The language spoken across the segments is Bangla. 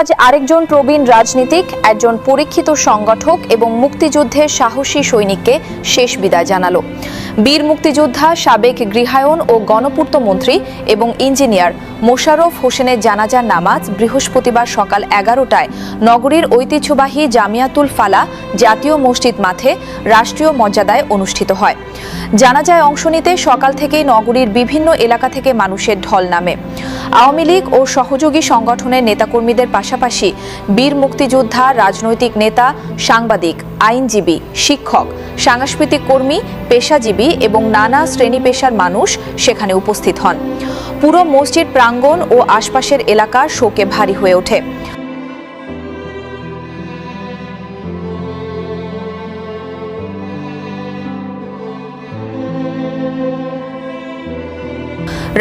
আজ আরেকজন প্রবীণ রাজনীতিক, একজন পরীক্ষিত সংগঠক এবং মুক্তিযুদ্ধের সাহসী সৈনিককে শেষ বিদায় জানালো। বীর মুক্তিযোদ্ধা, সাবেক গৃহায়ন ও গণপূর্ত মন্ত্রী এবং ইঞ্জিনিয়ার মোশাররফ হোসেনের জানাজার নামাজ বৃহস্পতিবার সকাল 11টায় নগরীর ঐতিহ্যবাহী জামিয়াতুল ফালাহ জাতীয় মসজিদ মাঠে রাষ্ট্রীয় মর্যাদায় অনুষ্ঠিত হয়। জানাজায় অংশ নিতে সকাল থেকেই নগরীর বিভিন্ন এলাকা থেকে মানুষের ঢল নামে। আওয়ামী লীগ ও সহযোগী সংগঠনের নেতাকর্মীদের পাশাপাশি বীর মুক্তিযোদ্ধা, রাজনৈতিক নেতা, সাংবাদিক, আইনজীবী, শিক্ষক, সাংস্কৃতিক কর্মী, পেশাজীবী এবং নানা শ্রেণী পেশার মানুষ সেখানে উপস্থিত হন। পুরো মসজিদ প্রাঙ্গণ ও আশপাশের এলাকা শোকে ভারী হয়ে ওঠে।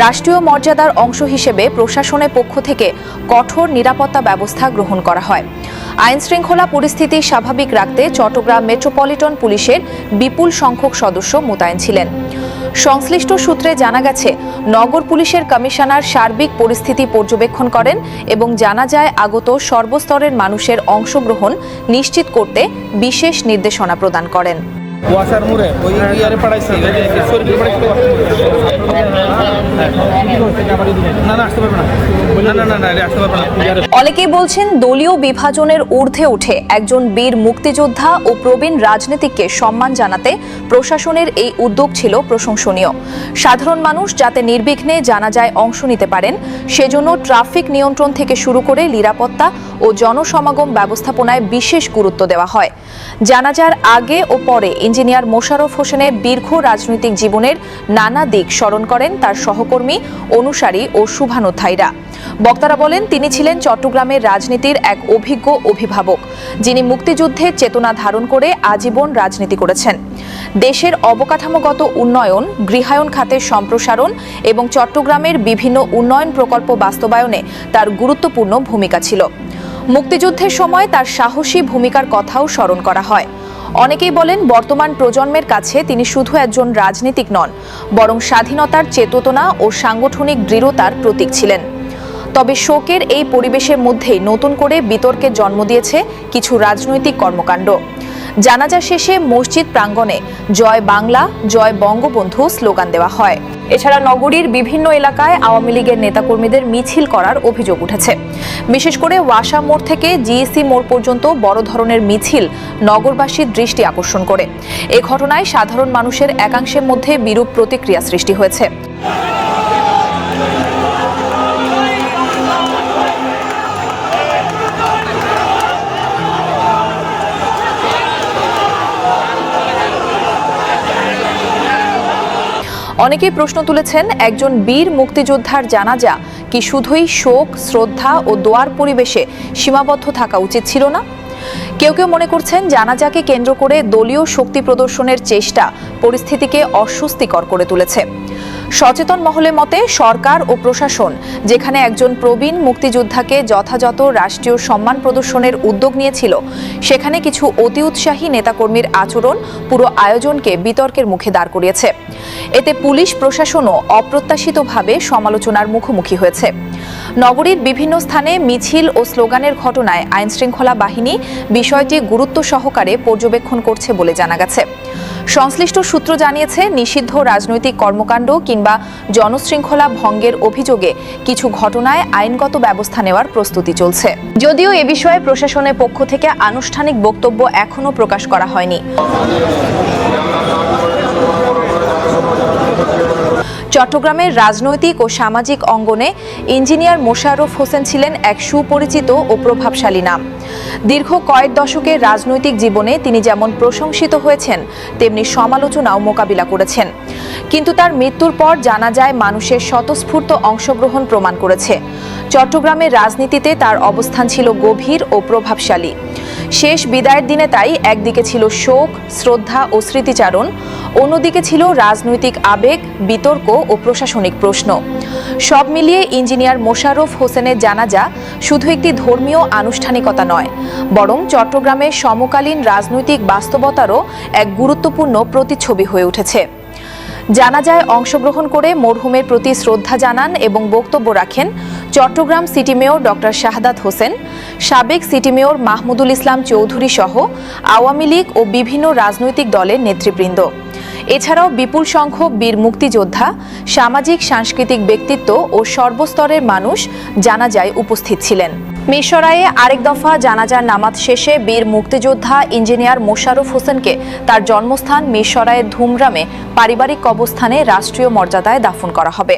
রাষ্ট্রীয় মর্যাদার অংশ হিসেবে প্রশাসনের পক্ষ থেকে কঠোর নিরাপত্তা ব্যবস্থা গ্রহণ করা হয়। আইন শৃঙ্খলা পরিস্থিতি স্বাভাবিক রাখতে চট্টগ্রাম মেট্রোপলিটন পুলিশের বিপুল সংখ্যক সদস্য মোতায়েন ছিলেন। সংশ্লিষ্ট সূত্রে জানা গেছে, নগর পুলিশের কমিশনার সার্বিক পরিস্থিতি পর্যবেক্ষণ করেন এবং জানাজায় আগত সর্বস্তরের মানুষের অংশগ্রহণ নিশ্চিত করতে বিশেষ নির্দেশনা প্রদান করেন। অনেকেই বলছেন, দলীয় বিভাজনের ঊর্ধ্বে উঠে একজন বীর মুক্তিযোদ্ধা ও প্রবীণ রাজনীতিককে সম্মান জানাতে প্রশাসনের এই উদ্যোগ ছিল প্রশংসনীয়। সাধারণ মানুষ যাতে নির্বিঘ্নে জানাজায় অংশ নিতে পারেন সেজন্য ট্রাফিক নিয়ন্ত্রণ থেকে শুরু করে নিরাপত্তা ও জনসমাগম ব্যবস্থাপনায় বিশেষ গুরুত্ব দেওয়া হয়। জানাজার আগে ও পরে ইঞ্জিনিয়ার মোশাররফ হোসেনের দীর্ঘ রাজনৈতিক জীবনের নানা দিক স্মরণ করেন তার সহকর্মী, অনুসারী ও শুভানুধ্যায়ীরা। বক্তারা বলেন, তিনি ছিলেন চট্টগ্রামের রাজনীতির এক অভিজ্ঞ অভিভাবক, যিনি মুক্তিযুদ্ধের চেতনা ধারণ করে আজীবন রাজনীতি করেছেন। দেশের অবকাঠামোগত উন্নয়ন, গৃহায়ন খাতের সম্প্রসারণ এবং চট্টগ্রামের বিভিন্ন উন্নয়ন প্রকল্প বাস্তবায়নে তার গুরুত্বপূর্ণ ভূমিকা ছিল। মুক্তিযুদ্ধের সময় তার সাহসী ভূমিকার কথাও স্মরণ করা হয়। অনেকেই বলেন, বর্তমান প্রজন্মের কাছে তিনি শুধু একজন রাজনীতিক নন, বরং স্বাধীনতার চেতনা ও সাংগঠনিক দৃঢ়তার প্রতীক ছিলেন। তবে শোকের এই পরিবেশের মধ্যেই নতুন করে বিতর্কের জন্ম দিয়েছে কিছু রাজনৈতিক কর্মকাণ্ড। জানাজা শেষে মসজিদ প্রাঙ্গণে জয় বাংলা, জয় বঙ্গবন্ধু স্লোগান দেওয়া হয়। এছাড়া নগরীর বিভিন্ন এলাকায় আওয়ামী লীগের নেতাকর্মীদের মিছিল করার অভিযোগ উঠেছে। বিশেষ করে ওয়াসা মোড় থেকে জিএসি মোড় পর্যন্ত বড় ধরনের মিছিল নগরবাসীর দৃষ্টি আকর্ষণ করে। এ ঘটনায় সাধারণ মানুষের একাংশের মধ্যে বিরূপ প্রতিক্রিয়া সৃষ্টি হয়েছে। অনেকেই প্রশ্ন তুলেছেন, একজন বীর মুক্তিযোদ্ধার জানাজা কি শুধুই শোক, শ্রদ্ধা ও দোয়ার পরিবেশে সীমাবদ্ধ থাকা উচিত ছিল না? কেউ কেউ মনে করছেন, জানাজাকে কেন্দ্র করে দলীয় শক্তি প্রদর্শনের চেষ্টা পরিস্থিতিকে অস্বস্তিকর করে তুলেছে। সচেতন মহলের মতে, সরকার ও প্রশাসন যেখানে একজন প্রবীণ মুক্তিযোদ্ধাকে যথাযথ রাষ্ট্রীয় সম্মান প্রদর্শনের উদ্যোগ নিয়েছিল, সেখানে কিছু অতি উৎসাহী নেতাকর্মীর আচরণ পুরো আয়োজনকে বিতর্কের মুখে দাঁড় করিয়েছে। এতে পুলিশ প্রশাসনও অপ্রত্যাশিতভাবে সমালোচনার মুখোমুখি হয়েছে। নগরীর বিভিন্ন স্থানে মিছিল ও স্লোগানের ঘটনায় আইনশৃঙ্খলা বাহিনী বিষয়টি গুরুত্ব সহকারে পর্যবেক্ষণ করছে বলে জানা গেছে। সংশ্লিষ্ট সূত্র জানিয়েছে, নিষিদ্ধ রাজনৈতিক কর্মকাণ্ড কিংবা জনশৃঙ্খলা ভঙ্গের অভিযোগে কিছু ঘটনায় আইনগত ব্যবস্থা নেওয়ার প্রস্তুতি চলছে। যদিও এ বিষয়ে প্রশাসনের পক্ষ থেকে আনুষ্ঠানিক বক্তব্য এখনো প্রকাশ করা হয়নি। চট্টগ্রামের রাজনৈতিক ও সামাজিক অঙ্গনে ইঞ্জিনিয়ার মোশাররফ হোসেন ছিলেন এক সুপরিচিত ও প্রভাবশালী নাম। দীর্ঘ কয়েক দশকের রাজনৈতিক জীবনে তিনি যেমন প্রশংসিত হয়েছেন, তেমনি সমালোচনাও মোকাবিলা করেছেন। কিন্তু তার মৃত্যুর পর জানাজায় মানুষের স্বতঃস্ফূর্ত অংশগ্রহণ প্রমাণ করেছে, চট্টগ্রামের রাজনীতিতে তার অবস্থান ছিল গভীর ও প্রভাবশালী। শেষ বিদায়ের দিনে তাই একদিকে ছিল শোক, শ্রদ্ধা ও স্মৃতিচারণ, অন্যদিকে ছিল রাজনৈতিক আবেগ, বিতর্ক ও প্রশাসনিক প্রশ্ন। সব মিলিয়ে ইঞ্জিনিয়ার মোশাররফ হোসেনের জানাজা শুধু একটি ধর্মীয় আনুষ্ঠানিকতা নয়, বরং চট্টগ্রামের সমকালীন রাজনৈতিক বাস্তবতারও এক গুরুত্বপূর্ণ প্রতিচ্ছবি হয়ে উঠেছে। জানাজায় অংশগ্রহণ করে মরহুমের প্রতি শ্রদ্ধা জানান এবং বক্তব্য রাখেন Chittagong city mayor doctor Shahadat Hossain, সাবেক সিটি মেয়র মাহমুদুল ইসলাম চৌধুরী সহ আওয়ামী লীগ ও বিভিন্ন রাজনৈতিক দলের নেতৃবৃন্দ। এছাড়াও বিপুল সংখ্যক বীর মুক্তিযোদ্ধা, সামাজিক সাংস্কৃতিক ব্যক্তিত্ব ও সর্বস্তরের মানুষ জানাজায় উপস্থিত ছিলেন। মিরসরাইয়ে আরেক দফা জানাজার নামাজ শেষে বীর মুক্তিযোদ্ধা ইঞ্জিনিয়ার মোশাররফ হোসেনকে তার জন্মস্থান মিরসরাইয়ের ধুমগ্রামে পারিবারিক কবরস্থানে রাষ্ট্রীয় মর্যাদায় দাফন করা হবে।